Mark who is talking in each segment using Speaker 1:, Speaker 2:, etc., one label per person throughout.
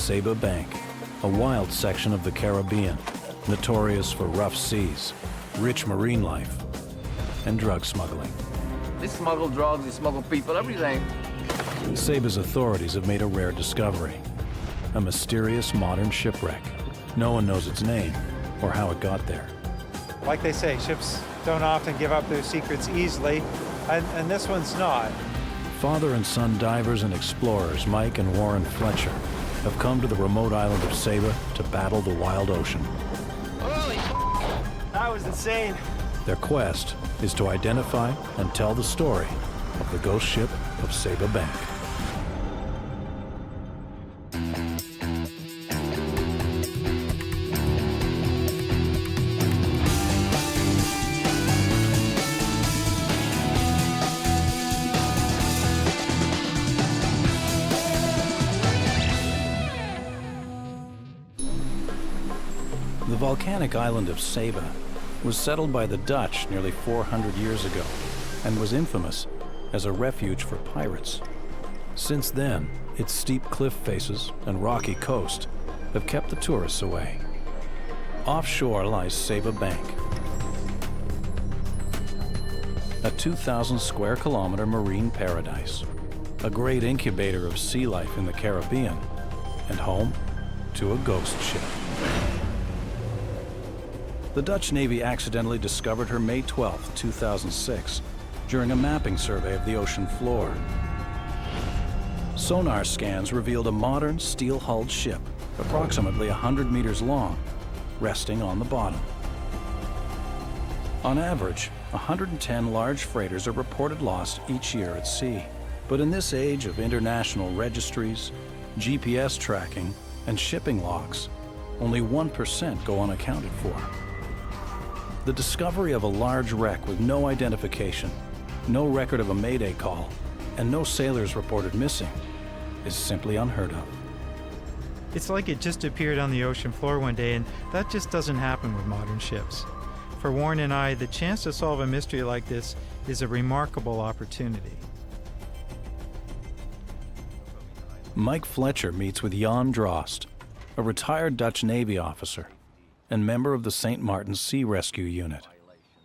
Speaker 1: Saba Bank, a wild section of the Caribbean, notorious for rough seas, rich marine life, and drug smuggling.
Speaker 2: They smuggle drugs, they smuggle people, everything.
Speaker 1: Saba's authorities have made a rare discovery, a mysterious modern shipwreck. No one knows its name or how it got there.
Speaker 3: Like they say, ships don't often give up their secrets easily, and this one's not.
Speaker 1: Father and son divers and explorers Mike and Warren Fletcher have come to the remote island of Saba to battle the wild ocean.
Speaker 2: Holy
Speaker 3: That was insane.
Speaker 1: Their quest is to identify and tell the story of the ghost ship of Saba Bank. The volcanic island of Saba was settled by the Dutch nearly 400 years ago and was infamous as a refuge for pirates. Since then, its steep cliff faces and rocky coast have kept the tourists away. Offshore lies Saba Bank, a 2,000 square kilometer marine paradise, a great incubator of sea life in the Caribbean, and home to a ghost ship. The Dutch Navy accidentally discovered her May 12, 2006, during a mapping survey of the ocean floor. Sonar scans revealed a modern steel-hulled ship, approximately 100 meters long, resting on the bottom. On average, 110 large freighters are reported lost each year at sea. But in this age of international registries, GPS tracking, and shipping logs, only 1% go unaccounted for. The discovery of a large wreck with no identification, no record of a mayday call, and no sailors reported missing is simply unheard of.
Speaker 3: It's like it just appeared on the ocean floor one day, and that just doesn't happen with modern ships. For Warren and I, the chance to solve a mystery like this is a remarkable opportunity.
Speaker 1: Mike Fletcher meets with Jan Drost, a retired Dutch Navy officer and member of the St. Martin's Sea Rescue Unit.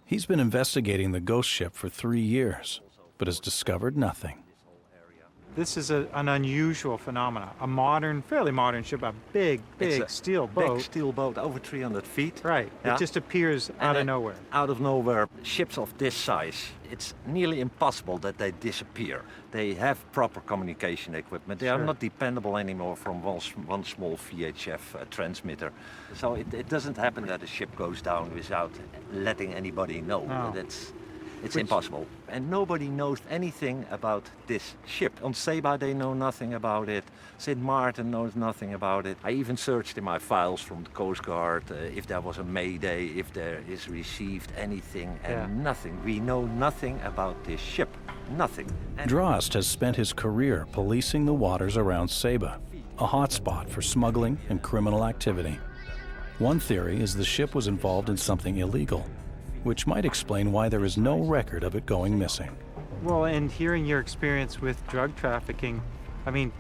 Speaker 1: He's been investigating the ghost ship for 3 years, but has discovered nothing.
Speaker 3: This is an unusual phenomenon. A modern, fairly modern ship, a big steel boat.
Speaker 4: Big steel boat, over 300 feet.
Speaker 3: Right.
Speaker 4: Yeah.
Speaker 3: It just appears out of nowhere.
Speaker 4: Out of nowhere. Ships of this size, it's nearly impossible that they disappear. They have proper communication equipment. They are not dependable anymore from one small VHF transmitter. So it doesn't happen that a ship goes down without letting anybody know.
Speaker 3: No.
Speaker 4: It's impossible. And nobody knows anything about this ship. On Saba they know nothing about it. St. Martin knows nothing about it. I even searched in my files from the Coast Guard if there was a mayday, if there is received anything, and nothing. We know nothing about this ship. Nothing.
Speaker 1: Drost has spent his career policing the waters around Saba, a hotspot for smuggling and criminal activity. One theory is the ship was involved in something illegal, which might explain why there is no record of it going missing.
Speaker 3: Well, and hearing your experience with drug trafficking, I mean,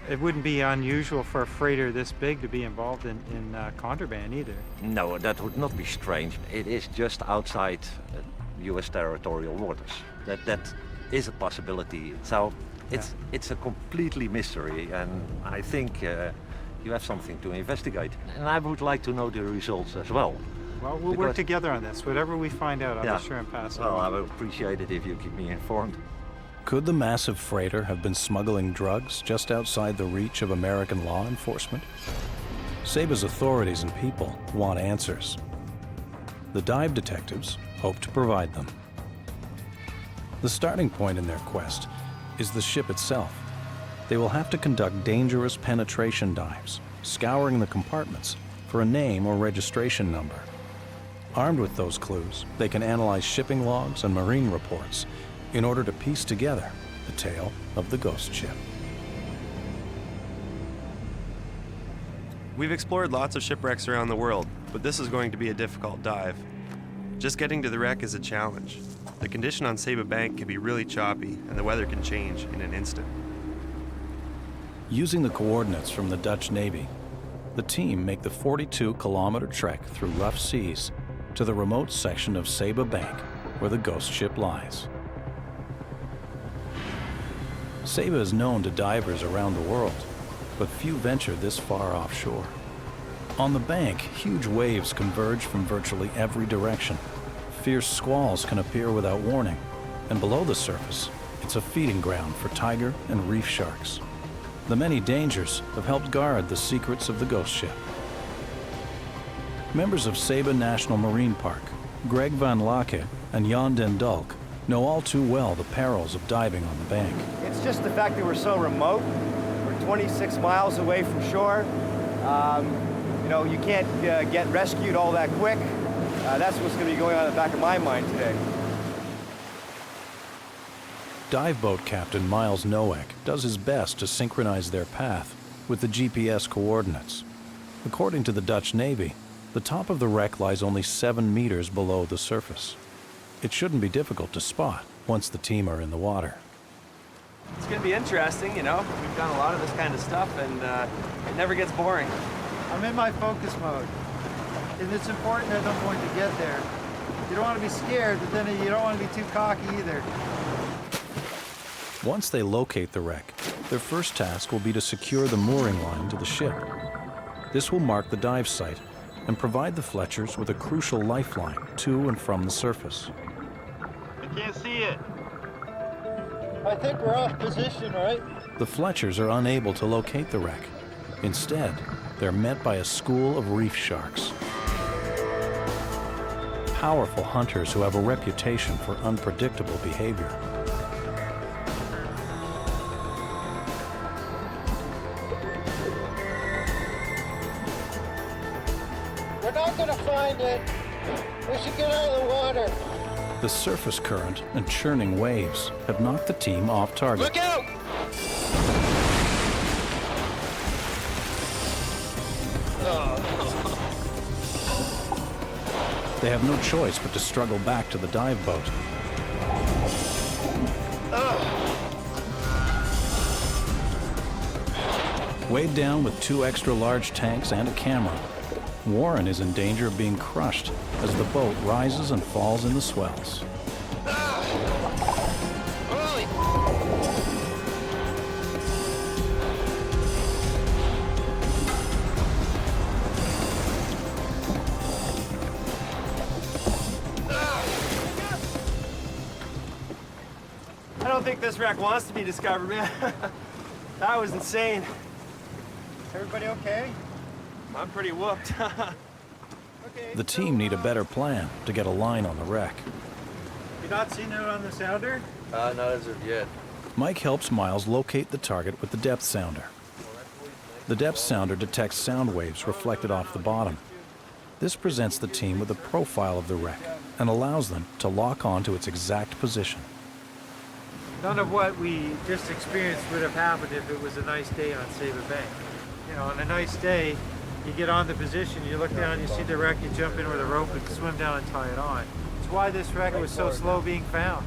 Speaker 3: it wouldn't be unusual for a freighter this big to be involved in contraband either.
Speaker 4: No, that would not be strange. It is just outside U.S. territorial waters. That is a possibility. So it's a completely mystery, and I think you have something to investigate. And I would like to know the results as well.
Speaker 3: Well, we'll work together on this. Whatever we find out, I'll be sure and pass it on.
Speaker 4: Well, I would appreciate it if you keep me informed.
Speaker 1: Could the massive freighter have been smuggling drugs just outside the reach of American law enforcement? Saba's authorities and people want answers. The dive detectives hope to provide them. The starting point in their quest is the ship itself. They will have to conduct dangerous penetration dives, scouring the compartments for a name or registration number. Armed with those clues, they can analyze shipping logs and marine reports in order to piece together the tale of the ghost ship.
Speaker 5: We've explored lots of shipwrecks around the world, but this is going to be a difficult dive. Just getting to the wreck is a challenge. The condition on Saba Bank can be really choppy, and the weather can change in an instant.
Speaker 1: Using the coordinates from the Dutch Navy, the team make the 42-kilometer trek through rough seas to the remote section of Saba Bank where the ghost ship lies. Saba is known to divers around the world, but few venture this far offshore. On the bank, huge waves converge from virtually every direction. Fierce squalls can appear without warning, and below the surface, it's a feeding ground for tiger and reef sharks. The many dangers have helped guard the secrets of the ghost ship. Members of Saba National Marine Park, Greg van Laake and Jan den Dulk, know all too well the perils of diving on the bank.
Speaker 6: It's just the fact that we're so remote. We're 26 miles away from shore. You know, you can't get rescued all that quick. That's what's going to be going on in the back of my mind today.
Speaker 1: Dive boat captain Miles Nowak does his best to synchronize their path with the GPS coordinates. According to the Dutch Navy, the top of the wreck lies only 7 meters below the surface. It shouldn't be difficult to spot once the team are in the water.
Speaker 7: It's going to be interesting, you know. We've done a lot of this kind of stuff, and it never gets boring.
Speaker 3: I'm in my focus mode, and it's important at some point to get there. You don't want to be scared, but then you don't want to be too cocky either.
Speaker 1: Once they locate the wreck, their first task will be to secure the mooring line to the ship. This will mark the dive site and provide the Fletchers with a crucial lifeline to and from the surface.
Speaker 3: I can't see it. I think we're off position, right?
Speaker 1: The Fletchers are unable to locate the wreck. Instead, they're met by a school of reef sharks. Powerful hunters who have a reputation for unpredictable behavior.
Speaker 8: We're not gonna find it. We should get out of the water.
Speaker 1: The surface current and churning waves have knocked the team off target.
Speaker 7: Look out!
Speaker 1: They have no choice but to struggle back to the dive boat. Weighed down with 2 extra large tanks and a camera, Warren is in danger of being crushed as the boat rises and falls in the swells.
Speaker 7: I don't think this wreck wants to be discovered, man. That was insane.
Speaker 3: Everybody okay?
Speaker 7: I'm pretty whooped.
Speaker 1: The team need a better plan to get a line on the wreck.
Speaker 3: You not seen it on the sounder?
Speaker 2: Not as of yet.
Speaker 1: Mike helps Miles locate the target with the depth sounder. The depth sounder detects sound waves reflected off the bottom. This presents the team with a profile of the wreck and allows them to lock on to its exact position.
Speaker 3: None of what we just experienced would have happened if it was a nice day on Saba Bank. You know, on a nice day, you get on the position, you look down, you see the wreck, you jump in with a rope and swim down and tie it on. It's why this wreck was so slow being found.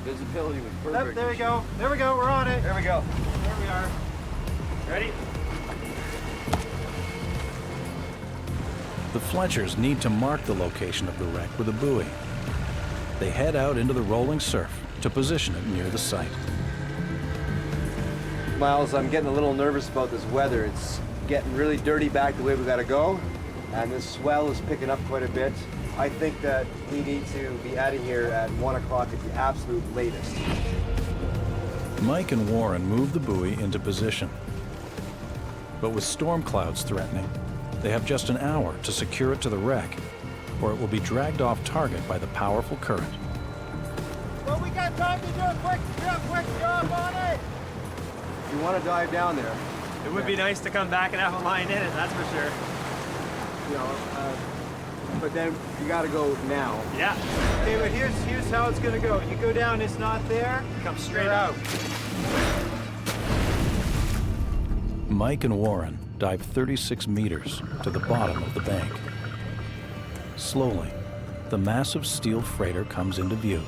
Speaker 2: Visibility was perfect.
Speaker 3: There we go, we're on it.
Speaker 7: There we go.
Speaker 3: There we are.
Speaker 7: Ready?
Speaker 1: The Fletchers need to mark the location of the wreck with a buoy. They head out into the rolling surf to position it near the site.
Speaker 6: Miles, I'm getting a little nervous about this weather. It's getting really dirty back the way we gotta go, and this swell is picking up quite a bit. I think that we need to be out of here at 1 o'clock at the absolute latest.
Speaker 1: Mike and Warren move the buoy into position. But with storm clouds threatening, they have just an hour to secure it to the wreck, or it will be dragged off target by the powerful current.
Speaker 8: Well, we got time to do a quick job on it.
Speaker 6: You want to dive down there,
Speaker 7: It would be nice to come back and have a line in it, that's for sure.
Speaker 6: you know, but then you gotta go now.
Speaker 7: Yeah.
Speaker 3: Okay, but here's how it's gonna go. You go down, it's not there,
Speaker 7: Come straight
Speaker 3: you're
Speaker 7: out.
Speaker 1: Mike and Warren dive 36 meters to the bottom of the bank. Slowly, the massive steel freighter comes into view,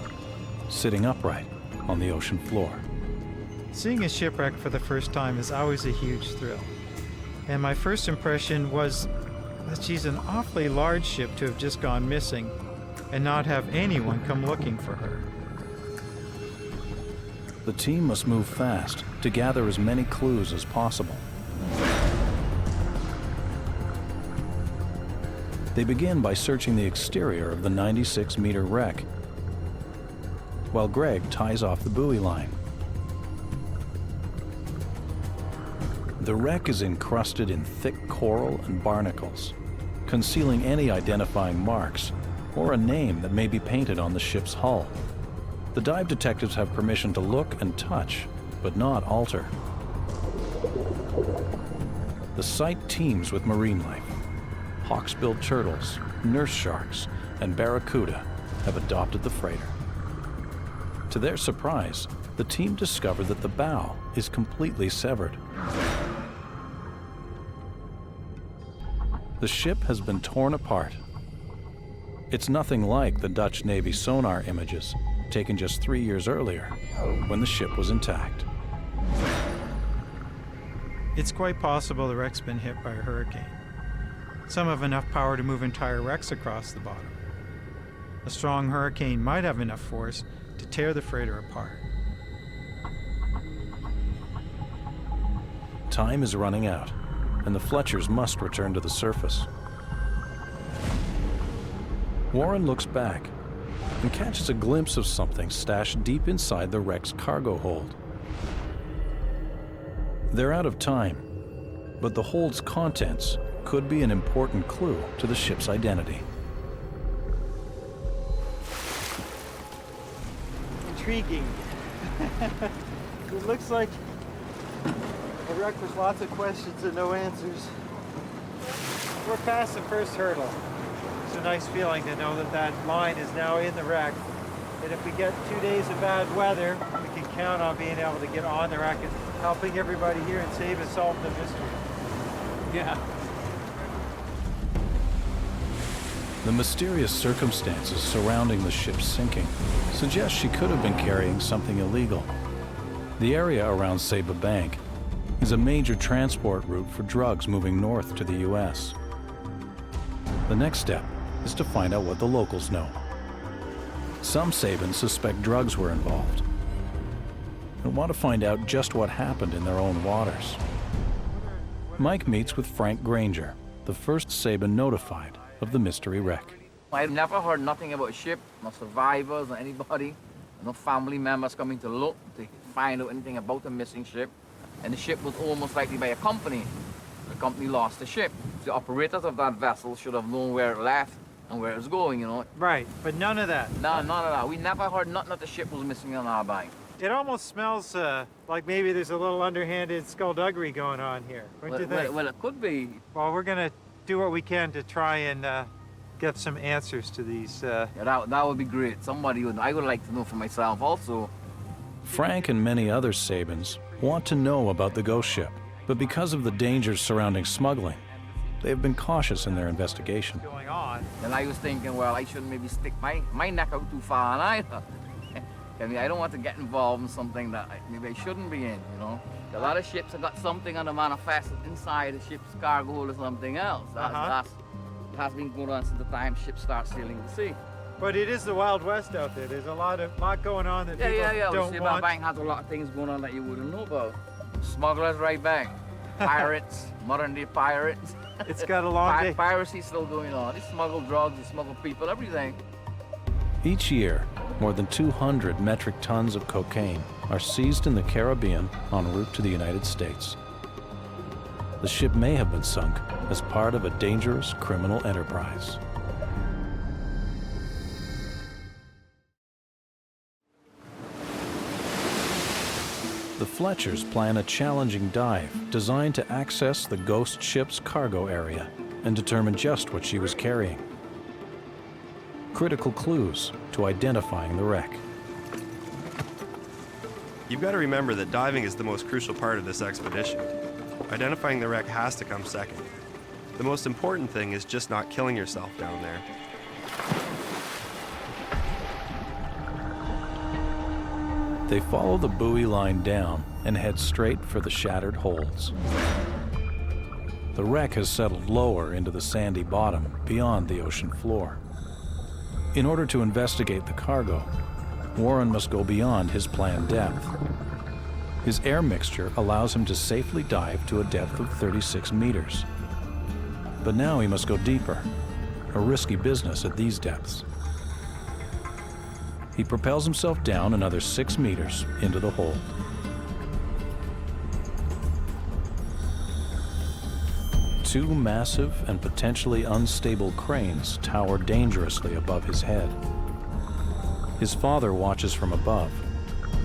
Speaker 1: sitting upright on the ocean floor.
Speaker 3: Seeing a shipwreck for the first time is always a huge thrill. And my first impression was that she's an awfully large ship to have just gone missing and not have anyone come looking for her.
Speaker 1: The team must move fast to gather as many clues as possible. They begin by searching the exterior of the 96-meter wreck, while Greg ties off the buoy line. The wreck is encrusted in thick coral and barnacles, concealing any identifying marks or a name that may be painted on the ship's hull. The dive detectives have permission to look and touch, but not alter. The site teems with marine life. Hawksbill turtles, nurse sharks, and barracuda have adopted the freighter. To their surprise, the team discovered that the bow is completely severed. The ship has been torn apart. It's nothing like the Dutch Navy sonar images taken just 3 years earlier, when the ship was intact.
Speaker 3: It's quite possible the wreck's been hit by a hurricane. Some have enough power to move entire wrecks across the bottom. A strong hurricane might have enough force to tear the freighter apart.
Speaker 1: Time is running out, and the Fletchers must return to the surface. Warren looks back and catches a glimpse of something stashed deep inside the wreck's cargo hold. They're out of time, but the hold's contents could be an important clue to the ship's identity.
Speaker 3: Intriguing. It looks like a wreck with lots of questions and no answers. We're past the first hurdle. It's a nice feeling to know that that line is now in the wreck. And if we get 2 days of bad weather, we can count on being able to get on the wreck and helping everybody here and Saba solve the mystery. Yeah.
Speaker 1: The mysterious circumstances surrounding the ship's sinking suggest she could have been carrying something illegal. The area around Saba Bank is a major transport route for drugs moving north to the U.S. The next step is to find out what the locals know. Some Sabans suspect drugs were involved and want to find out just what happened in their own waters. Mike meets with Frank Granger, the first Saban notified of the mystery wreck.
Speaker 9: I've never heard nothing about a ship, no survivors or anybody, no family members coming to look to find out anything about the missing ship. And the ship was almost likely by a company. The company lost the ship. The operators of that vessel should have known where it left and where it was going, you know.
Speaker 3: Right, but none of that.
Speaker 9: No, none of that. We never heard nothing that the ship was missing on our bank.
Speaker 3: It almost smells like maybe there's a little underhanded skullduggery going on here. What do you think?
Speaker 9: Well, it could be.
Speaker 3: Well, we're going to do what we can to try and get some answers to these.
Speaker 9: Yeah, that would be great. I would like to know for myself also.
Speaker 1: Frank and many other Sabans want to know about the ghost ship, but because of the dangers surrounding smuggling, they have been cautious in their investigation.
Speaker 3: Going on.
Speaker 9: And I was thinking, well, I shouldn't maybe stick my neck out too far either. I mean, I don't want to get involved in something that maybe I shouldn't be in, you know. A lot of ships have got something on the manifest inside the ship's cargo hold or something else. That has been going on since the time ships start sailing the sea.
Speaker 3: But it is the Wild West out there. There's a lot going on that people don't
Speaker 9: Saba
Speaker 3: want.
Speaker 9: Bank has a lot of things going on that you wouldn't know about. Smugglers right back. Pirates, modern day pirates.
Speaker 3: It's got a long day.
Speaker 9: Piracy still going on. They smuggle drugs, they smuggle people, everything.
Speaker 1: Each year, more than 200 metric tons of cocaine are seized in the Caribbean en route to the United States. The ship may have been sunk as part of a dangerous criminal enterprise. The Fletchers plan a challenging dive designed to access the ghost ship's cargo area and determine just what she was carrying. Critical clues to identifying the wreck.
Speaker 5: You've got to remember that diving is the most crucial part of this expedition. Identifying the wreck has to come second. The most important thing is just not killing yourself down there.
Speaker 1: They follow the buoy line down and head straight for the shattered holds. The wreck has settled lower into the sandy bottom beyond the ocean floor. In order to investigate the cargo, Warren must go beyond his planned depth. His air mixture allows him to safely dive to a depth of 36 meters. But now he must go deeper, a risky business at these depths. He propels himself down another 6 meters into the hold. Two massive and potentially unstable cranes tower dangerously above his head. His father watches from above,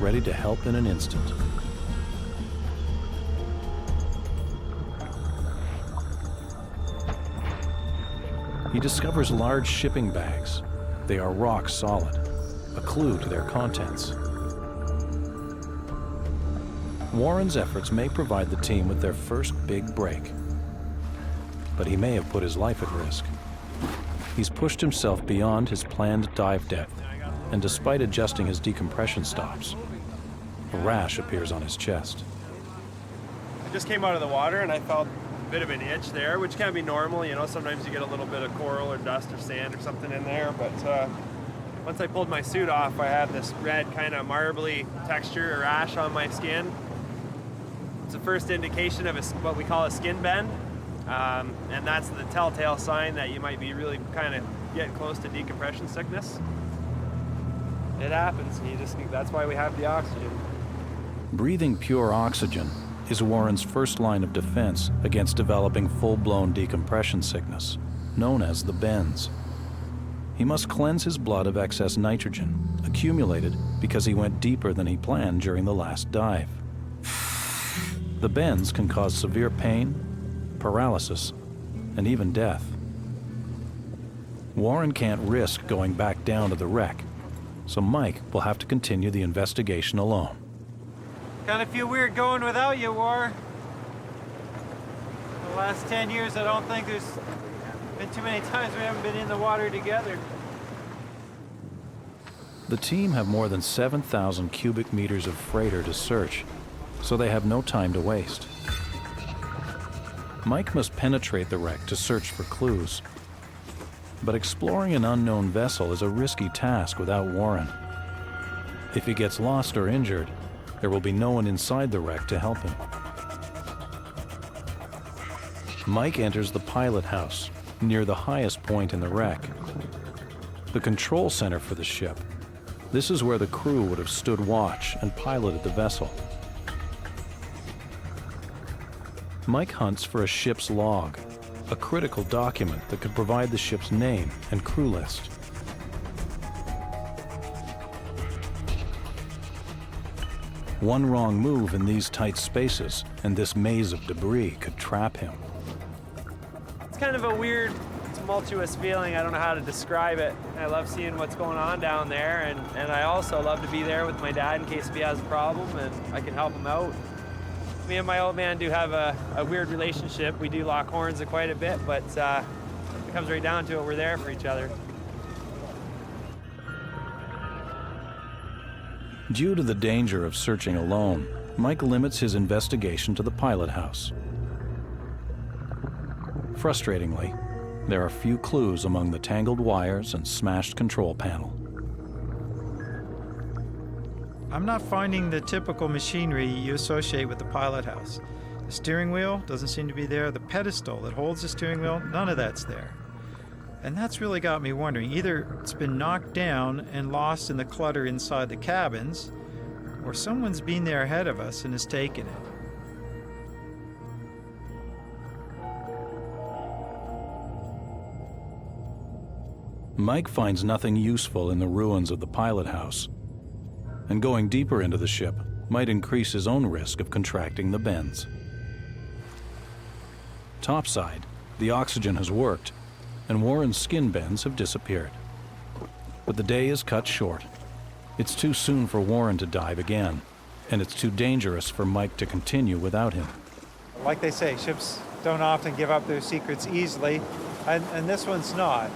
Speaker 1: ready to help in an instant. He discovers large shipping bags. They are rock solid, a clue to their contents. Warren's efforts may provide the team with their first big break, but he may have put his life at risk. He's pushed himself beyond his planned dive depth, and despite adjusting his decompression stops, a rash appears on his chest.
Speaker 5: I just came out of the water and I felt a bit of an itch there, which can be normal. You know, sometimes you get a little bit of coral or dust or sand or something in there, but once I pulled my suit off, I had this red kind of marbly texture or rash on my skin. It's the first indication of what we call a skin bend, and that's the telltale sign that you might be really kind of getting close to decompression sickness. It happens, and that's why we have the oxygen.
Speaker 1: Breathing pure oxygen is Warren's first line of defense against developing full-blown decompression sickness, known as the bends. He must cleanse his blood of excess nitrogen, accumulated because he went deeper than he planned during the last dive. The bends can cause severe pain, paralysis, and even death. Warren can't risk going back down to the wreck, so Mike will have to continue the investigation alone.
Speaker 3: Kind of feel weird going without you, War. The last 10 years, I don't think there's been too many times we haven't been in the water together.
Speaker 1: The team have more than 7,000 cubic meters of freighter to search, so they have no time to waste. Mike must penetrate the wreck to search for clues. But exploring an unknown vessel is a risky task without Warren. If he gets lost or injured, there will be no one inside the wreck to help him. Mike enters the pilot house, near the highest point in the wreck. The control center for the ship. This is where the crew would have stood watch and piloted the vessel. Mike hunts for a ship's log, a critical document that could provide the ship's name and crew list. One wrong move in these tight spaces, and this maze of debris could trap him.
Speaker 5: It's kind of a weird, tumultuous feeling. I don't know how to describe it. I love seeing what's going on down there, and I also love to be there with my dad in case if he has a problem and I can help him out. Me and my old man do have a weird relationship. We do lock horns quite a bit, but it comes right down to it, we're there for each other.
Speaker 1: Due to the danger of searching alone, Mike limits his investigation to the pilot house. Frustratingly, there are few clues among the tangled wires and smashed control panel.
Speaker 3: I'm not finding the typical machinery you associate with the pilot house. The steering wheel doesn't seem to be there. The pedestal that holds the steering wheel, none of that's there. And that's really got me wondering. Either it's been knocked down and lost in the clutter inside the cabins, or someone's been there ahead of us and has taken it.
Speaker 1: Mike finds nothing useful in the ruins of the pilot house, and going deeper into the ship might increase his own risk of contracting the bends. Topside, the oxygen has worked, and Warren's skin bends have disappeared. But the day is cut short. It's too soon for Warren to dive again, and it's too dangerous for Mike to continue without him.
Speaker 3: Like they say, ships don't often give up their secrets easily, and this one's not.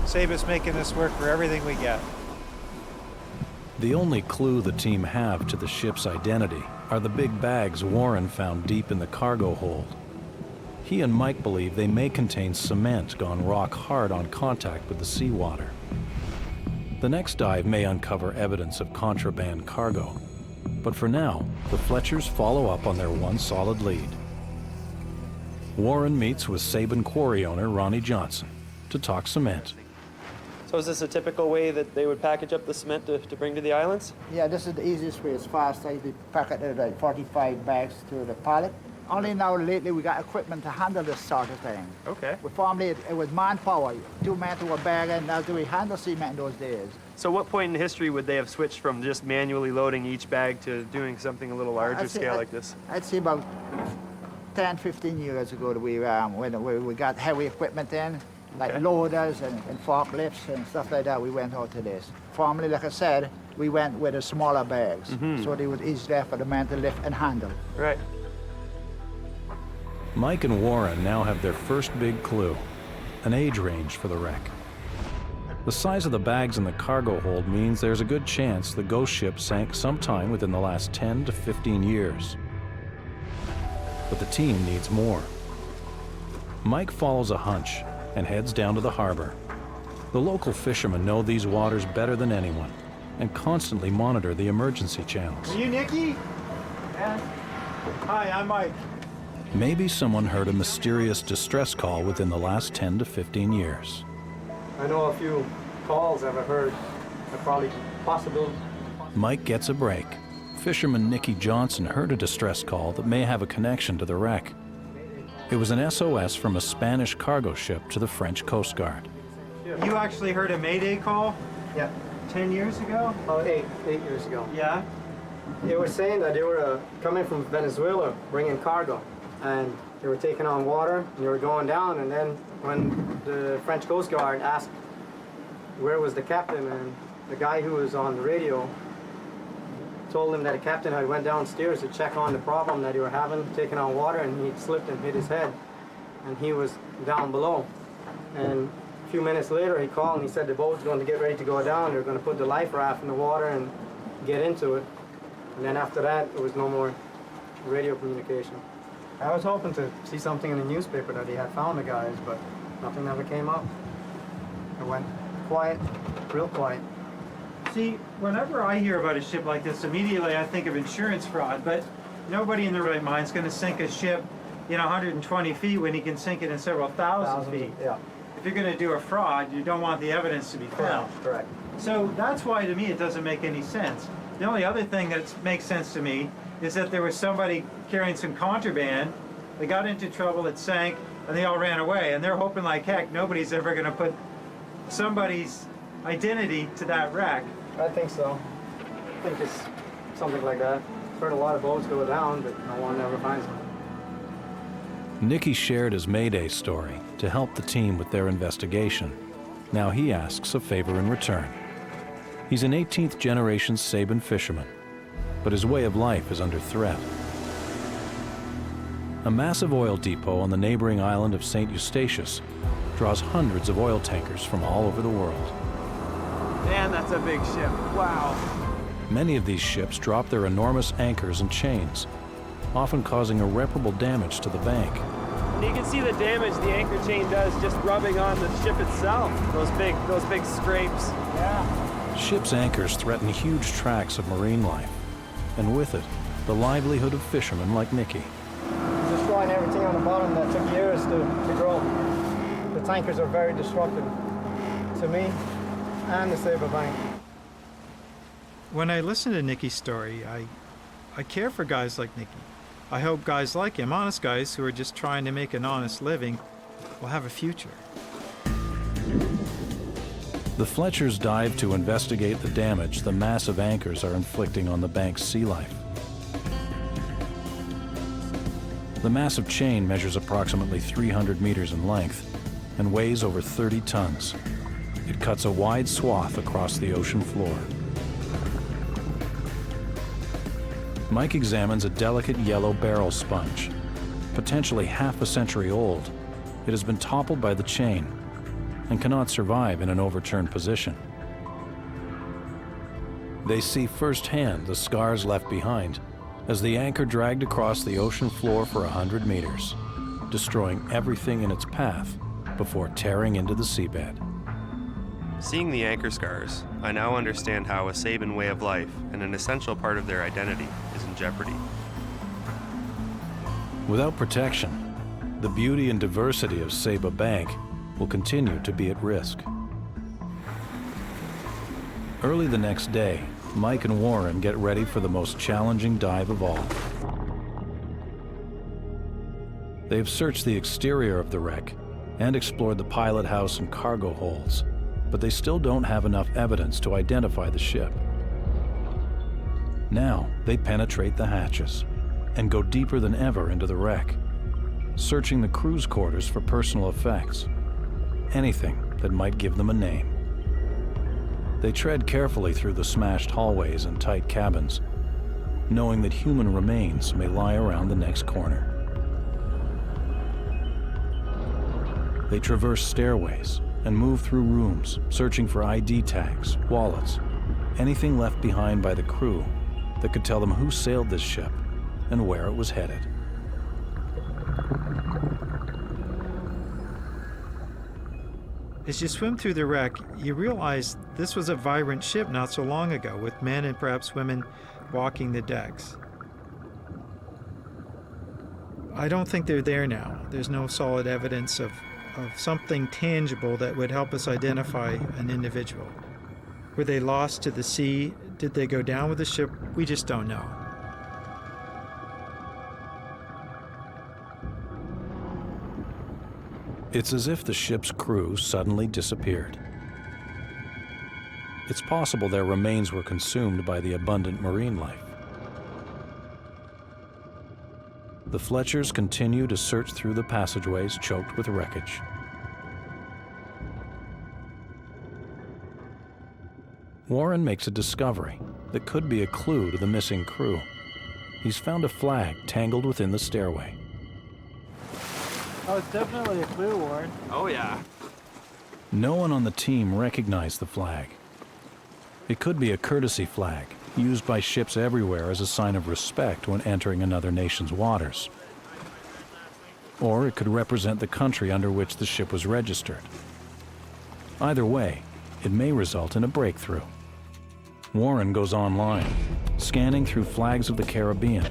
Speaker 3: Saba's making this work for everything we get.
Speaker 1: The only clue the team have to the ship's identity are the big bags Warren found deep in the cargo hold. He and Mike believe they may contain cement gone rock hard on contact with the seawater. The next dive may uncover evidence of contraband cargo, but for now, the Fletchers follow up on their one solid lead. Warren meets with Saba quarry owner Ronnie Johnson to talk cement.
Speaker 7: So is this a typical way that they would package up the cement to bring to the islands?
Speaker 8: Yeah, this is the easiest way. It's fast. They pack it like 45 bags to the pallet. Only now lately we got equipment to handle this sort of thing.
Speaker 7: Okay.
Speaker 8: But formerly it was manpower. 2 men to a bag, and that's the way we handle cement in those days.
Speaker 7: So what point in history would they have switched from just manually loading each bag to doing something a little larger scale like this?
Speaker 8: I'd say about 10, 15 years ago that when we got heavy equipment in, like loaders and forklifts and stuff like that, we went out to this. Formerly, like I said, we went with the smaller bags, so they would easier for the men to lift and handle.
Speaker 7: Right.
Speaker 1: Mike and Warren now have their first big clue, an age range for the wreck. The size of the bags in the cargo hold means there's a good chance the ghost ship sank sometime within the last 10 to 15 years. But the team needs more. Mike follows a hunch and heads down to the harbor. The local fishermen know these waters better than anyone and constantly monitor the emergency channels.
Speaker 3: Are you Nicky? Yeah. Hi, I'm Mike.
Speaker 1: Maybe someone heard a mysterious distress call within the last 10 to 15 years.
Speaker 10: I know a few calls I've heard are probably possible.
Speaker 1: Mike gets a break. Fisherman Nicky Johnson heard a distress call that may have a connection to the wreck. It was an SOS from a Spanish cargo ship to the French Coast Guard.
Speaker 3: You actually heard a Mayday call?
Speaker 10: Yeah.
Speaker 3: 10 years ago?
Speaker 10: Oh, eight years ago.
Speaker 3: Yeah.
Speaker 10: They were saying that they were coming from Venezuela, bringing cargo, and they were taking on water, and they were going down, and then when the French Coast Guard asked where was the captain, and the guy who was on the radio told him that the captain had went downstairs to check on the problem that they were having, taking on water, and he slipped and hit his head, and he was down below. And a few minutes later he called and he said the boat's going to get ready to go down, they're going to put the life raft in the water and get into it. And then after that, there was no more radio communication. I was hoping to see something in the newspaper that he had found the guys, but nothing ever came up. It went quiet, real quiet.
Speaker 3: See, whenever I hear about a ship like this, immediately I think of insurance fraud, but nobody in their right mind is going to sink a ship, 120 feet when he can sink it in several thousand feet.
Speaker 10: Yeah.
Speaker 3: If you're going to do a fraud, you don't want the evidence to be found.
Speaker 10: Correct.
Speaker 3: So that's why, to me, it doesn't make any sense. The only other thing that makes sense to me is that there was somebody carrying some contraband, they got into trouble, it sank, and they all ran away, and they're hoping like heck nobody's ever going to put somebody's identity to that wreck.
Speaker 10: I think so. I think it's something like that. I've heard a lot of boats go down, but no one ever finds them.
Speaker 1: Nicky shared his Mayday story to help the team with their investigation. Now he asks a favor in return. He's an 18th generation Saban fisherman, but his way of life is under threat. A massive oil depot on the neighboring island of St. Eustatius draws hundreds of oil tankers from all over the world.
Speaker 7: Man, that's a big ship. Wow.
Speaker 1: Many of these ships drop their enormous anchors and chains, often causing irreparable damage to the bank.
Speaker 7: And you can see the damage the anchor chain does just rubbing on the ship itself. Those big scrapes.
Speaker 3: Yeah.
Speaker 1: Ships' anchors threaten huge tracts of marine life, and with it, the livelihood of fishermen like Nicky.
Speaker 10: Destroying everything on the bottom that took years to grow. The tankers are very destructive to me and the Saba Bank.
Speaker 3: When I listen to Nicky's story, I care for guys like Nicky. I hope guys like him, honest guys who are just trying to make an honest living, will have a future.
Speaker 1: The Fletchers dive to investigate the damage the massive anchors are inflicting on the bank's sea life. The massive chain measures approximately 300 meters in length and weighs over 30 tons. It cuts a wide swath across the ocean floor. Mike examines a delicate yellow barrel sponge. Potentially half a century old, it has been toppled by the chain and cannot survive in an overturned position. They see firsthand the scars left behind as the anchor dragged across the ocean floor for 100 meters, destroying everything in its path before tearing into the seabed.
Speaker 5: Seeing the anchor scars, I now understand how a Saban way of life and an essential part of their identity is in jeopardy.
Speaker 1: Without protection, the beauty and diversity of Saba Bank will continue to be at risk. Early the next day, Mike and Warren get ready for the most challenging dive of all. They have searched the exterior of the wreck and explored the pilot house and cargo holds, but they still don't have enough evidence to identify the ship. Now, they penetrate the hatches and go deeper than ever into the wreck, searching the crew's quarters for personal effects, anything that might give them a name. They tread carefully through the smashed hallways and tight cabins, knowing that human remains may lie around the next corner. They traverse stairways and move through rooms, searching for ID tags, wallets, anything left behind by the crew that could tell them who sailed this ship and where it was headed.
Speaker 3: As you swim through the wreck, you realize this was a vibrant ship not so long ago, with men and perhaps women walking the decks. I don't think they're there now. There's no solid evidence of something tangible that would help us identify an individual. Were they lost to the sea? Did they go down with the ship? We just don't know.
Speaker 1: It's as if the ship's crew suddenly disappeared. It's possible their remains were consumed by the abundant marine life. The Fletchers continue to search through the passageways choked with wreckage. Warren makes a discovery that could be a clue to the missing crew. He's found a flag tangled within the stairway.
Speaker 3: Oh, it's definitely a clue, Warren.
Speaker 5: Oh yeah.
Speaker 1: No one on the team recognized the flag. It could be a courtesy flag, used by ships everywhere as a sign of respect when entering another nation's waters. Or it could represent the country under which the ship was registered. Either way, it may result in a breakthrough. Warren goes online, scanning through flags of the Caribbean,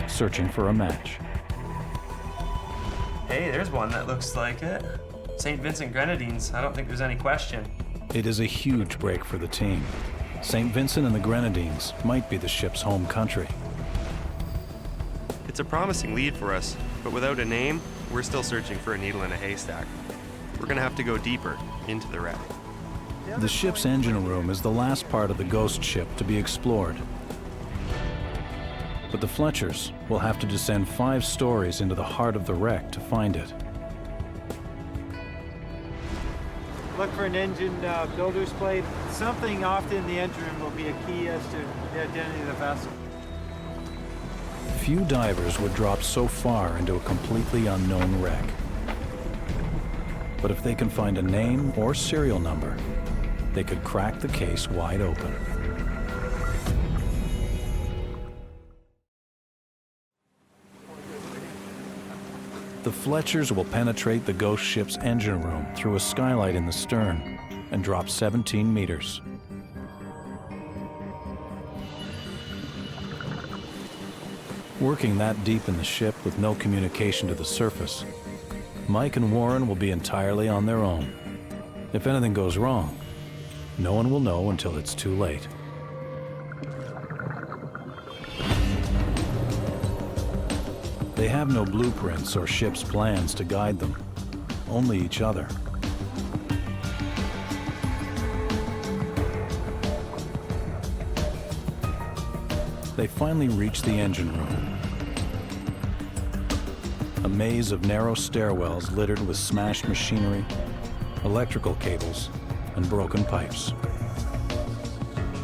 Speaker 1: searching for a match.
Speaker 5: Hey, there's one that looks like it. St. Vincent Grenadines. I don't think there's any question.
Speaker 1: It is a huge break for the team. St. Vincent and the Grenadines might be the ship's home country.
Speaker 5: It's a promising lead for us, but without a name, we're still searching for a needle in a haystack. We're gonna have to go deeper into the wreck.
Speaker 1: The ship's engine room is the last part of the ghost ship to be explored. But the Fletchers will have to descend 5 stories into the heart of the wreck to find it.
Speaker 3: Look for an engine builder's plate. Something often in the engine room will be a key as to the identity of the vessel.
Speaker 1: Few divers would drop so far into a completely unknown wreck. But if they can find a name or serial number, they could crack the case wide open. The Fletchers will penetrate the ghost ship's engine room through a skylight in the stern and drop 17 meters. Working that deep in the ship with no communication to the surface, Mike and Warren will be entirely on their own. If anything goes wrong, no one will know until it's too late. They have no blueprints or ship's plans to guide them, only each other. They finally reach the engine room. A maze of narrow stairwells littered with smashed machinery, electrical cables, and broken pipes.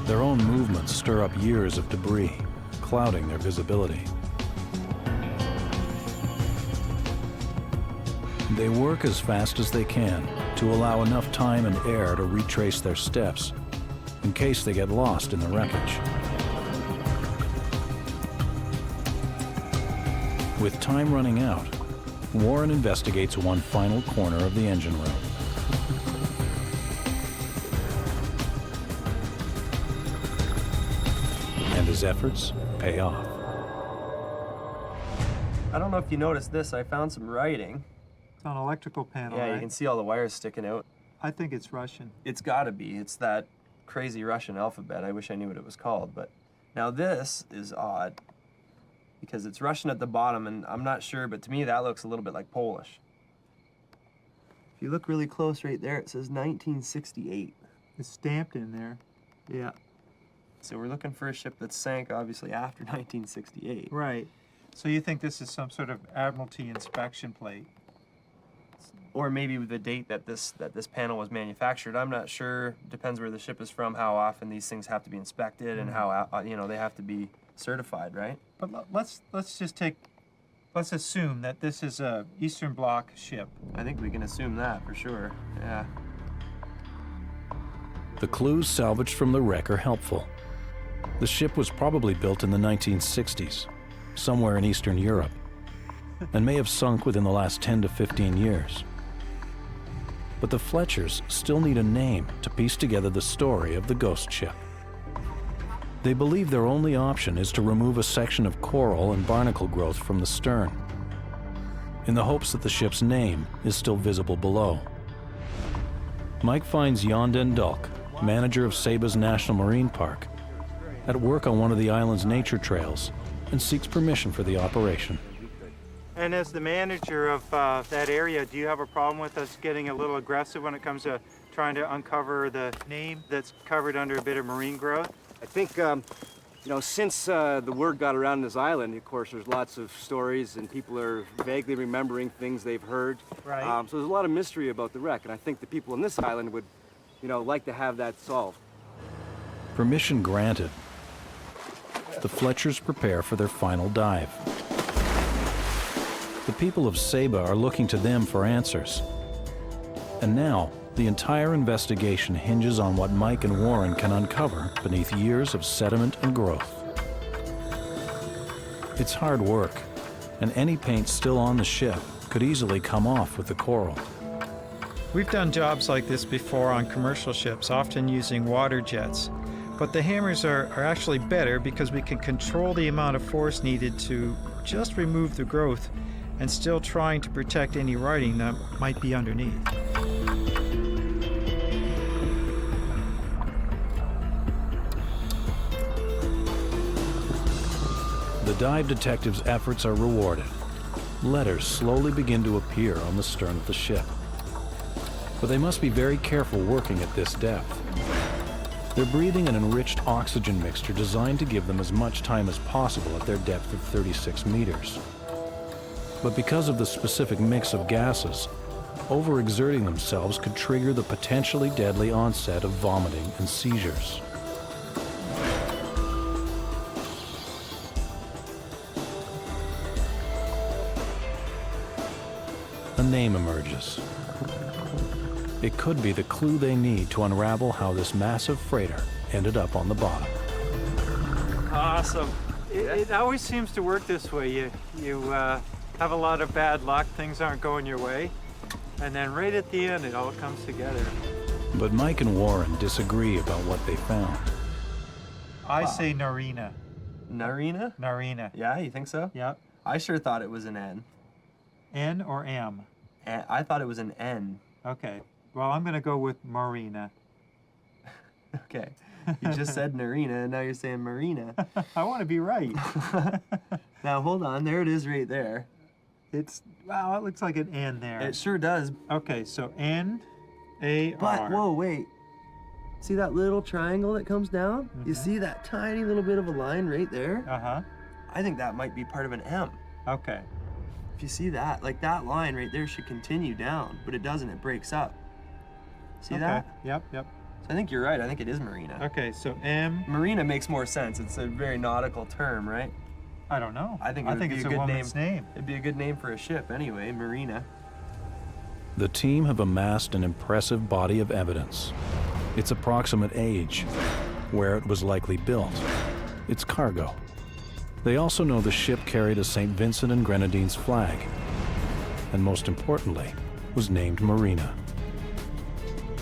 Speaker 1: Their own movements stir up years of debris, clouding their visibility. They work as fast as they can to allow enough time and air to retrace their steps in case they get lost in the wreckage. With time running out, Warren investigates one final corner of the engine room. And his efforts pay off.
Speaker 5: I don't know if you noticed this, I found some writing.
Speaker 3: It's on an electrical panel,
Speaker 5: Yeah,
Speaker 3: right?
Speaker 5: you can see all the wires sticking out.
Speaker 3: I think it's Russian.
Speaker 5: It's gotta be. It's that crazy Russian alphabet. I wish I knew what it was called, but now this is odd because it's Russian at the bottom, and I'm not sure, but to me that looks a little bit like Polish. If you look really close right there, it says 1968.
Speaker 3: It's stamped in there.
Speaker 5: Yeah. So we're looking for a ship that sank, obviously, after 1968.
Speaker 3: Right. So you think this is some sort of Admiralty inspection plate?
Speaker 5: Or maybe the date that this panel was manufactured. I'm not sure. Depends where the ship is from, how often these things have to be inspected, and how they have to be certified, right?
Speaker 3: But let's assume that this is a Eastern Bloc ship.
Speaker 5: I think we can assume that for sure. Yeah.
Speaker 1: The clues salvaged from the wreck are helpful. The ship was probably built in the 1960s, somewhere in Eastern Europe, and may have sunk within the last 10 to 15 years. But the Fletchers still need a name to piece together the story of the ghost ship. They believe their only option is to remove a section of coral and barnacle growth from the stern, in the hopes that the ship's name is still visible below. Mike finds Jan den Dulk, manager of Saba's National Marine Park, at work on one of the island's nature trails and seeks permission for the operation.
Speaker 3: And as the manager of that area, do you have a problem with us getting a little aggressive when it comes to trying to uncover the name that's covered under a bit of marine growth?
Speaker 6: I think, since the word got around this island, of course, there's lots of stories and people are vaguely remembering things they've heard.
Speaker 3: Right.
Speaker 6: So there's a lot of mystery about the wreck, and I think the people on this island would, like to have that solved.
Speaker 1: Permission granted. The Fletchers prepare for their final dive. The people of Saba are looking to them for answers. And now, the entire investigation hinges on what Mike and Warren can uncover beneath years of sediment and growth. It's hard work, and any paint still on the ship could easily come off with the coral.
Speaker 3: We've done jobs like this before on commercial ships, often using water jets. But the hammers are actually better because we can control the amount of force needed to just remove the growth and still trying to protect any writing that might be underneath.
Speaker 1: The dive detectives' efforts are rewarded. Letters slowly begin to appear on the stern of the ship. But they must be very careful working at this depth. They're breathing an enriched oxygen mixture designed to give them as much time as possible at their depth of 36 meters. But because of the specific mix of gases, overexerting themselves could trigger the potentially deadly onset of vomiting and seizures. A name emerges. It could be the clue they need to unravel how this massive freighter ended up on the bottom.
Speaker 3: Awesome. It always seems to work this way. You have a lot of bad luck, things aren't going your way, and then right at the end it all comes together.
Speaker 1: But Mike and Warren disagree about what they found.
Speaker 3: I say Narina.
Speaker 5: Narina?
Speaker 3: Narina.
Speaker 5: Yeah, you think so?
Speaker 3: Yep.
Speaker 5: I sure thought it was an N.
Speaker 3: N or M?
Speaker 5: I thought it was an N.
Speaker 3: Okay. Well, I'm going to go with Marina.
Speaker 5: Okay. You just said Narina, and now you're saying Marina.
Speaker 3: I want to be right.
Speaker 5: Now, hold on. There it is right there.
Speaker 3: Wow, it looks like an N there.
Speaker 5: It sure does.
Speaker 3: Okay, so N-A-R.
Speaker 5: But, whoa, wait. See that little triangle that comes down? You see that tiny little bit of a line right there?
Speaker 3: Uh-huh.
Speaker 5: I think that might be part of an M.
Speaker 3: Okay.
Speaker 5: If you see that, like that line right there should continue down, but it doesn't, it breaks up. See that?
Speaker 3: Yep.
Speaker 5: So I think you're right, I think it is Marina.
Speaker 3: Okay, so M.
Speaker 5: Marina makes more sense, it's a very nautical term, right?
Speaker 3: I don't know.
Speaker 5: I think
Speaker 3: it's a woman's name.
Speaker 5: It'd be a good name for a ship anyway, Marina.
Speaker 1: The team have amassed an impressive body of evidence. Its approximate age, where it was likely built, its cargo. They also know the ship carried a St. Vincent and Grenadines flag, and most importantly, was named Marina.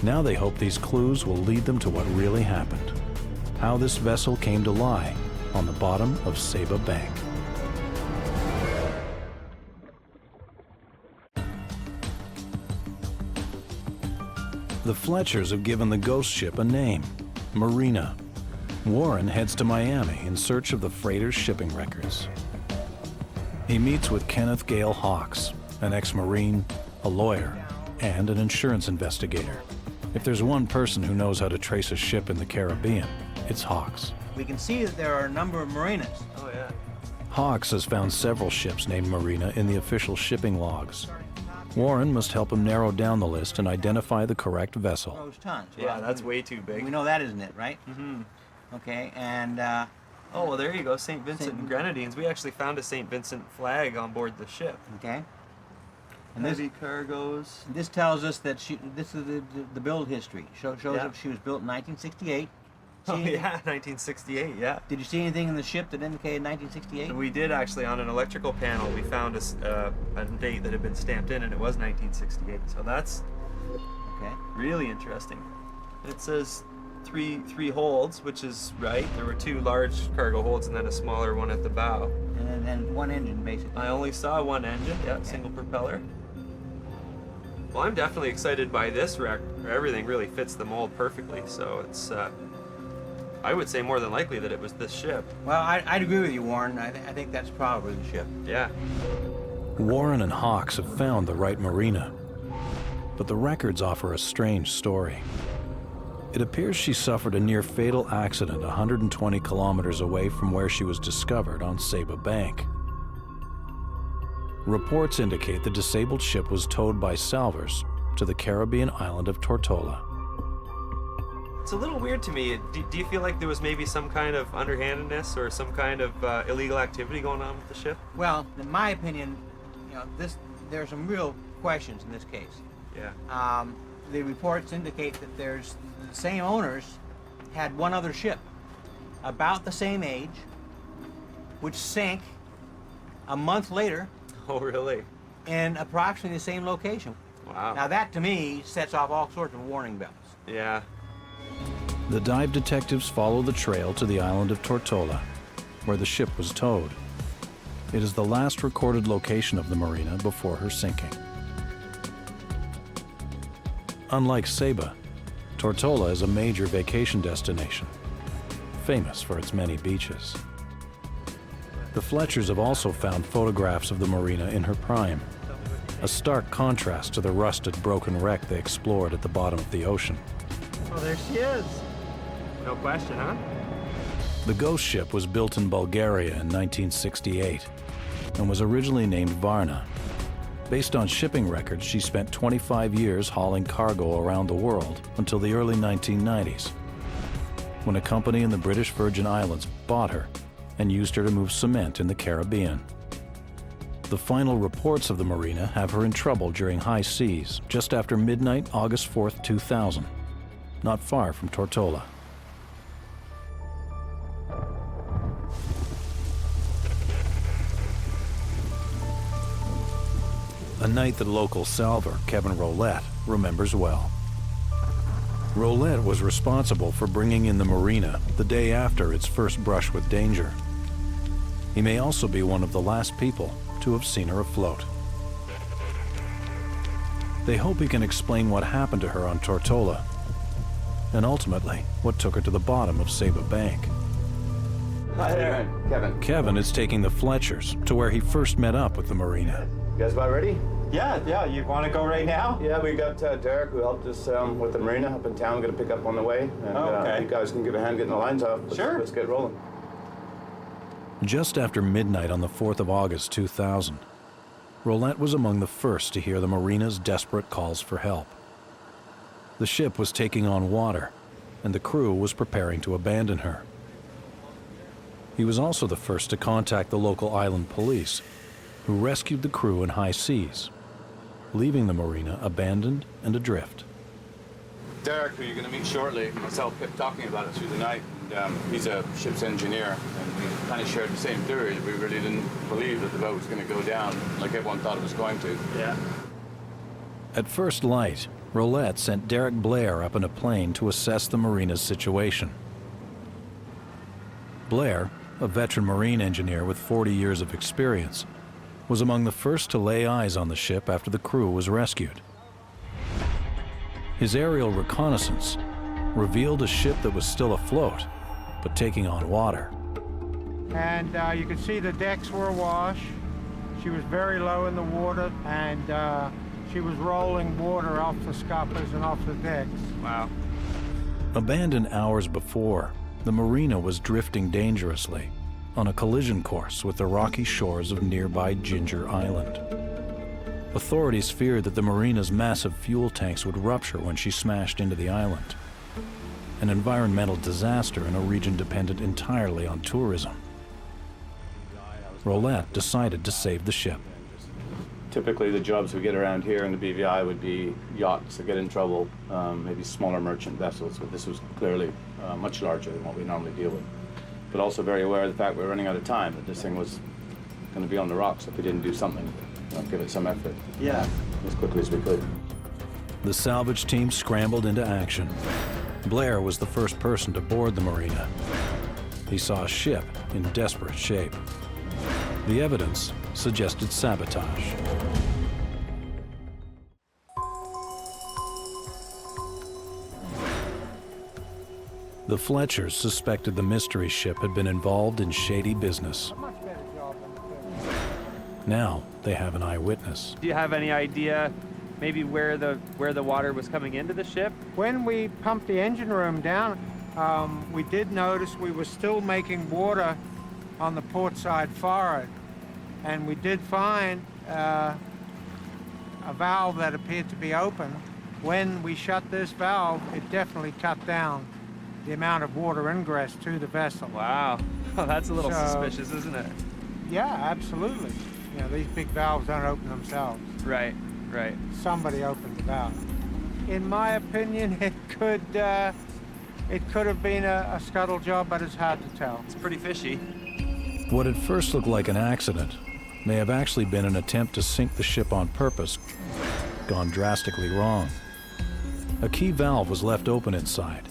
Speaker 1: Now they hope these clues will lead them to what really happened, how this vessel came to lie on the bottom of Saba Bank. The Fletchers have given the ghost ship a name, Marina. Warren heads to Miami in search of the freighter's shipping records. He meets with Kenneth Gale Hawks, an ex-Marine, a lawyer, and an insurance investigator. If there's one person who knows how to trace a ship in the Caribbean, it's Hawks.
Speaker 11: We can see that there are a number of marinas.
Speaker 5: Oh, yeah.
Speaker 1: Hawks has found several ships named Marina in the official shipping logs. Warren must help him narrow down the list and identify the correct vessel.
Speaker 11: Those tons.
Speaker 5: Yeah, that's way too big.
Speaker 11: We know that isn't it, right?
Speaker 5: Mm-hmm.
Speaker 11: Okay, and
Speaker 5: oh, well, there you go, St. Vincent and Grenadines. We actually found a St. Vincent flag on board the ship.
Speaker 11: okay.
Speaker 5: And heavy cargoes.
Speaker 11: This tells us that this is the build history. Shows
Speaker 5: Yeah.
Speaker 11: that she was built in 1968.
Speaker 5: Oh,
Speaker 11: See anything-
Speaker 5: yeah, 1968, yeah.
Speaker 11: Did you see anything in the ship that indicated 1968?
Speaker 5: We did actually on an electrical panel. We found a date that had been stamped in, and it was 1968. So that's
Speaker 11: Okay.
Speaker 5: really interesting. It says three holds, which is right. There were 2 large cargo holds and then a smaller one at the bow.
Speaker 11: And then one engine, basically.
Speaker 5: I only saw one engine, yeah, single propeller. Well, I'm definitely excited by this wreck. Everything really fits the mold perfectly, so it's, I would say more than likely that it was this ship.
Speaker 11: Well, I'd agree with you, Warren. I think that's probably the ship.
Speaker 5: Yeah.
Speaker 1: Warren and Hawks have found the right marina, but the records offer a strange story. It appears she suffered a near-fatal accident 120 kilometers away from where she was discovered on Saba Bank. Reports indicate the disabled ship was towed by salvors to the Caribbean island of Tortola.
Speaker 5: It's a little weird to me. Do you feel like there was maybe some kind of underhandedness or some kind of illegal activity going on with the ship?
Speaker 11: Well, in my opinion, there's some real questions in this case.
Speaker 5: Yeah.
Speaker 11: The reports indicate that there's the same owners had one other ship about the same age, which sank a month later.
Speaker 5: Oh, really?
Speaker 11: In approximately the same location.
Speaker 5: Wow.
Speaker 11: Now that to me sets off all sorts of warning bells.
Speaker 5: Yeah.
Speaker 1: The dive detectives follow the trail to the island of Tortola, where the ship was towed. It is the last recorded location of the marina before her sinking. Unlike Saba, Tortola is a major vacation destination, famous for its many beaches. The Fletchers have also found photographs of the marina in her prime, a stark contrast to the rusted, broken wreck they explored at the bottom of the ocean.
Speaker 3: Oh, there she is.
Speaker 5: No question, huh?
Speaker 1: The ghost ship was built in Bulgaria in 1968 and was originally named Varna. Based on shipping records, she spent 25 years hauling cargo around the world until the early 1990s, when a company in the British Virgin Islands bought her and used her to move cement in the Caribbean. The final reports of the marina have her in trouble during high seas just after midnight, August 4th, 2000, not far from Tortola. A night that local salver Kevin Rolette remembers well. Rolette was responsible for bringing in the marina the day after its first brush with danger. He may also be one of the last people to have seen her afloat. They hope he can explain what happened to her on Tortola, and ultimately what took her to the bottom of Saba Bank.
Speaker 6: Hi there, Kevin.
Speaker 1: Kevin is taking the Fletchers to where he first met up with the marina.
Speaker 6: You guys about ready?
Speaker 10: Yeah, you want to go right now?
Speaker 6: Yeah, we got Derek, who helped us with the marina up in town. We're going to pick up on the way. And
Speaker 10: Okay.
Speaker 6: you guys can give a hand getting the lines off.
Speaker 10: Sure.
Speaker 6: Let's get rolling.
Speaker 1: Just after midnight on the 4th of August 2000, Rolette was among the first to hear the marina's desperate calls for help. The ship was taking on water, and the crew was preparing to abandon her. He was also the first to contact the local island police, who rescued the crew in high seas, leaving the marina abandoned and adrift.
Speaker 12: Derek, who you're going to meet shortly, myself kept talking about it through the night. And, He's a ship's engineer, and we kind of shared the same theory. We really didn't believe that the boat was going to go down like everyone thought it was going to.
Speaker 5: Yeah.
Speaker 1: At first light, Rolette sent Derek Blair up in a plane to assess the marina's situation. Blair, a veteran marine engineer with 40 years of experience, was among the first to lay eyes on the ship after the crew was rescued. His aerial reconnaissance revealed a ship that was still afloat, but taking on water.
Speaker 3: And you could see the decks were awash. She was very low in the water, and she was rolling water off the scuppers and off the decks.
Speaker 5: Wow.
Speaker 1: Abandoned hours before, the marina was drifting dangerously on a collision course with the rocky shores of nearby Ginger Island. Authorities feared that the marina's massive fuel tanks would rupture when she smashed into the island, an environmental disaster in a region dependent entirely on tourism. Rolette decided to save the ship.
Speaker 12: Typically, the jobs we get around here in the BVI would be yachts that get in trouble, maybe smaller merchant vessels, but this was clearly much larger than what we normally deal with. But also very aware of the fact we're running out of time, that this thing was going to be on the rocks if we didn't do something, give it some effort.
Speaker 5: Yeah.
Speaker 12: As quickly as we could.
Speaker 1: The salvage team scrambled into action. Blair was the first person to board the marina. He saw a ship in desperate shape. The evidence suggested sabotage. The Fletchers suspected the mystery ship had been involved in shady business. Now they have an eyewitness.
Speaker 7: Do you have any idea maybe where the water was coming into the ship?
Speaker 3: When we pumped the engine room down, we did notice we were still making water on the port side forward. And we did find a valve that appeared to be open. When we shut this valve, it definitely cut down the amount of water ingress to the vessel.
Speaker 7: Wow. Oh, that's a little suspicious, isn't it?
Speaker 3: Yeah, absolutely. You know, these big valves don't open themselves.
Speaker 7: Right, right.
Speaker 3: Somebody opened the valve. In my opinion, it could have been a scuttle job, but it's hard to tell.
Speaker 7: It's pretty fishy.
Speaker 1: What at first looked like an accident may have actually been an attempt to sink the ship on purpose, gone drastically wrong. A key valve was left open inside,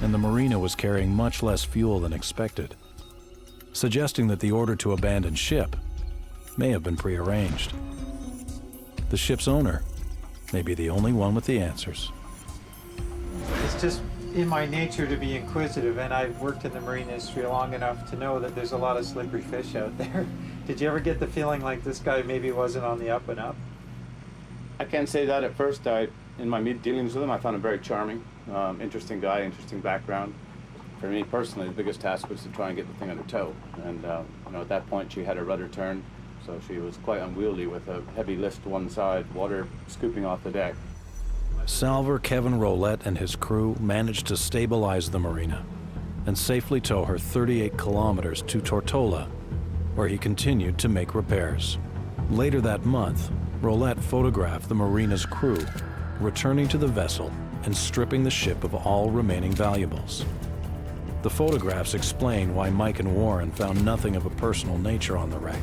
Speaker 1: and the marina was carrying much less fuel than expected, suggesting that the order to abandon ship may have been prearranged. The ship's owner may be the only one with the answers.
Speaker 3: It's just in my nature to be inquisitive, and I've worked in the marine industry long enough to know that there's a lot of slippery fish out there. Did you ever get the feeling like this guy maybe wasn't on the up and up?
Speaker 12: I can't say that at first. In my dealings with him, I found him very charming, interesting guy, interesting background. For me personally, the biggest task was to try and get the thing under tow. And at that point, she had her rudder turned, so she was quite unwieldy with a heavy lift to one side, water scooping off the deck.
Speaker 1: Salver Kevin Rolette and his crew managed to stabilize the marina and safely tow her 38 kilometers to Tortola, where he continued to make repairs. Later that month, Rolette photographed the marina's crew returning to the vessel and stripping the ship of all remaining valuables. The photographs explain why Mike and Warren found nothing of a personal nature on the wreck.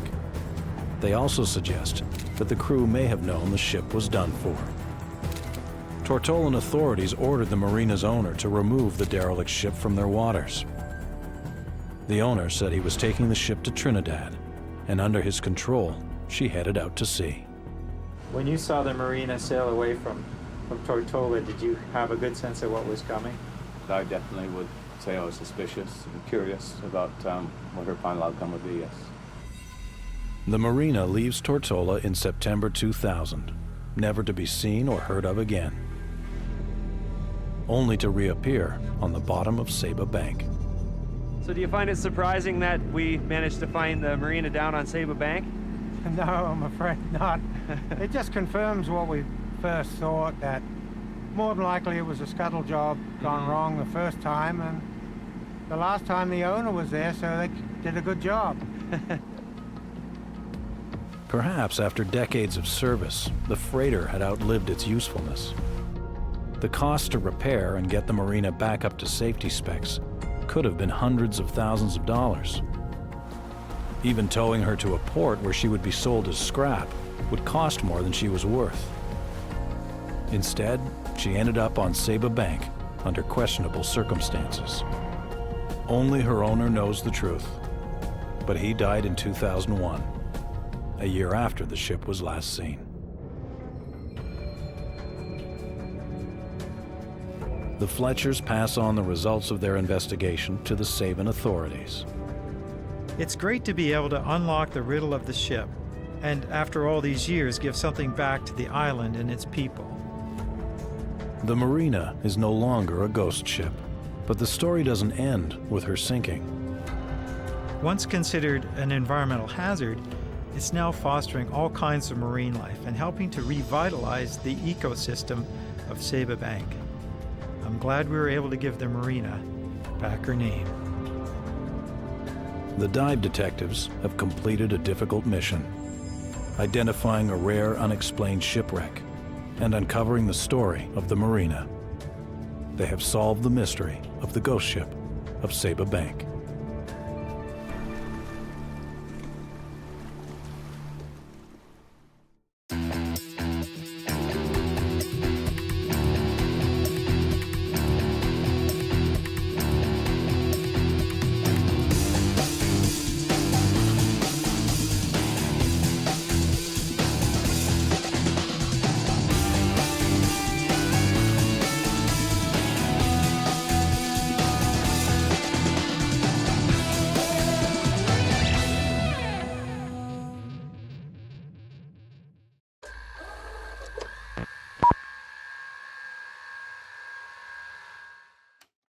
Speaker 1: They also suggest that the crew may have known the ship was done for. Tortolan authorities ordered the marina's owner to remove the derelict ship from their waters. The owner said he was taking the ship to Trinidad, and under his control, she headed out to sea.
Speaker 3: When you saw the marina sail away from Tortola, did you have a good sense of what was coming?
Speaker 12: I definitely would say I was suspicious and curious about what her final outcome would be, yes.
Speaker 1: The marina leaves Tortola in September 2000, never to be seen or heard of again, only to reappear on the bottom of Saba Bank.
Speaker 7: So do you find it surprising that we managed to find the marina down on Saba Bank?
Speaker 3: No, I'm afraid not. It just confirms what we first thought, that more than likely it was a scuttle job gone wrong the first time, and the last time the owner was there, so they did a good job.
Speaker 1: Perhaps after decades of service, the freighter had outlived its usefulness. The cost to repair and get the marina back up to safety specs could have been hundreds of thousands of dollars. Even towing her to a port where she would be sold as scrap would cost more than she was worth. Instead, she ended up on Saba Bank under questionable circumstances. Only her owner knows the truth, but he died in 2001, a year after the ship was last seen. The Fletchers pass on the results of their investigation to the Saban authorities.
Speaker 3: It's great to be able to unlock the riddle of the ship, and after all these years, give something back to the island and its people.
Speaker 1: The Marina is no longer a ghost ship, but the story doesn't end with her sinking.
Speaker 3: Once considered an environmental hazard, it's now fostering all kinds of marine life and helping to revitalize the ecosystem of Saba Bank. I'm glad we were able to give the Marina back her name.
Speaker 1: The dive detectives have completed a difficult mission, identifying a rare unexplained shipwreck and uncovering the story of the Marina. They have solved the mystery of the ghost ship of Saba Bank.